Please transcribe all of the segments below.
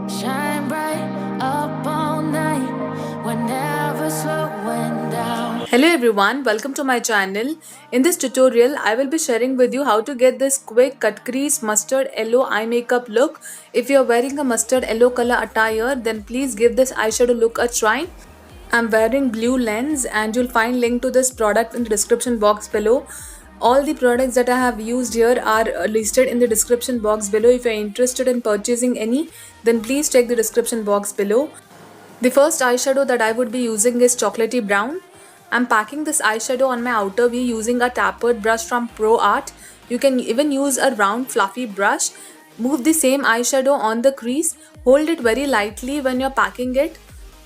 Shine bright up all night. We're never slowing down. Hello everyone, welcome to my channel. In this tutorial, I will be sharing with you how to get this quick cut crease mustard yellow eye makeup look. If you are wearing a mustard yellow color attire, then please give this eyeshadow look a try. I'm wearing blue lens and you'll find link to this product in the description box below. All the products that I have used here are listed in the description box below. If you're interested in purchasing any, then please check the description box below. The first eyeshadow that I would be using is chocolatey brown. I'm packing this eyeshadow on my outer V using a tapered brush from Pro Art. You can even use a round fluffy brush. Move the same eyeshadow on the crease. Hold it very lightly when you're packing it.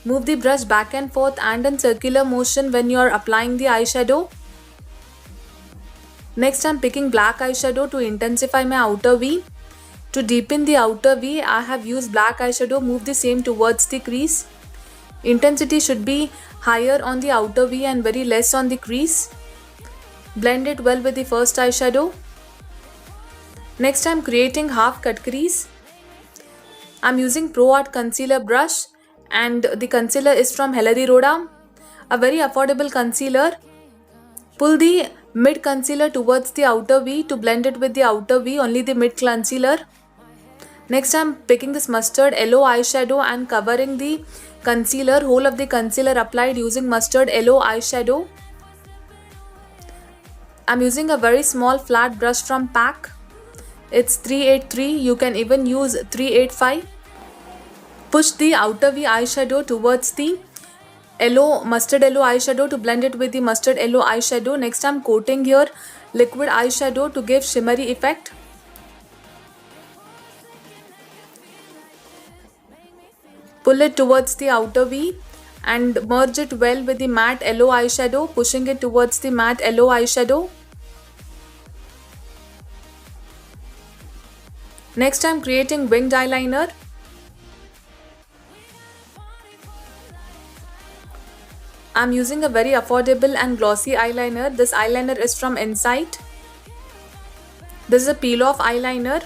Move the brush back and forth and in circular motion when you're applying the eyeshadow. Next, I'm picking black eyeshadow to intensify my outer V. To deepen the outer V, I have used black eyeshadow. Move the same towards the crease. Intensity should be higher on the outer V and very less on the crease. Blend it well with the first eyeshadow. Next, I'm creating half cut crease. I'm using Pro Art concealer brush and the concealer is from Heladi Rhoda. A very affordable concealer. Pull the mid concealer towards the outer V to blend it with the outer V, only the mid concealer. Next, I'm picking this mustard yellow eyeshadow and covering the concealer, whole of the concealer applied using mustard yellow eyeshadow. I'm using a very small flat brush from PAC. It's 383, you can even use 385. Push the outer V eyeshadow towards the mustard yellow eyeshadow to blend it with the mustard yellow eyeshadow. Next, I'm coating here liquid eyeshadow to give shimmery effect. Pull it towards the outer V and merge it well with the matte yellow eyeshadow, pushing it towards the matte yellow eyeshadow. Next, I'm creating winged eyeliner. I'm using a very affordable and glossy eyeliner. This eyeliner is from Insight. This is a peel off eyeliner.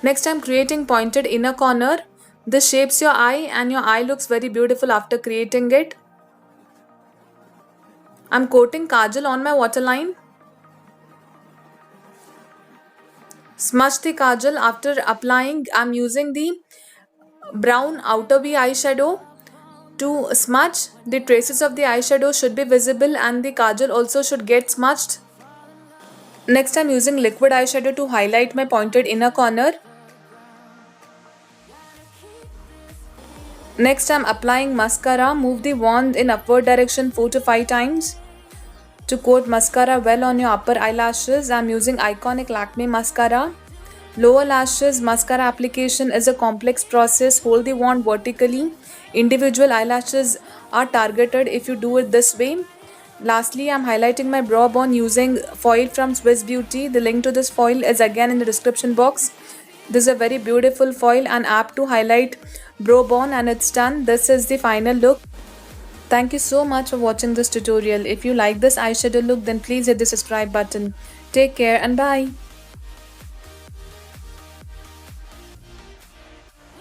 Next, I'm creating pointed inner corner. This shapes your eye and your eye looks very beautiful after creating it. I'm coating kajal on my waterline. Smudge the kajal after applying. I'm using the brown outer V eyeshadow to smudge. The traces of the eyeshadow should be visible and the kajal also should get smudged. Next, I'm using liquid eyeshadow to highlight my pointed inner corner. Next, I'm applying mascara. Move the wand in upward direction 4 to 5 times. To coat mascara well on your upper eyelashes, I'm using Iconic Lakme mascara. Lower lashes mascara application is a complex process. Hold the wand vertically. Individual eyelashes are targeted if you do it this way. Lastly, I'm highlighting my brow bone using foil from Swiss Beauty. The link to this foil is again in the description box. This is a very beautiful foil and apt to highlight brow bone, and it's done. This is the final look. Thank you so much for watching this tutorial. If you like this eyeshadow look, then please hit the subscribe button. Take care and bye.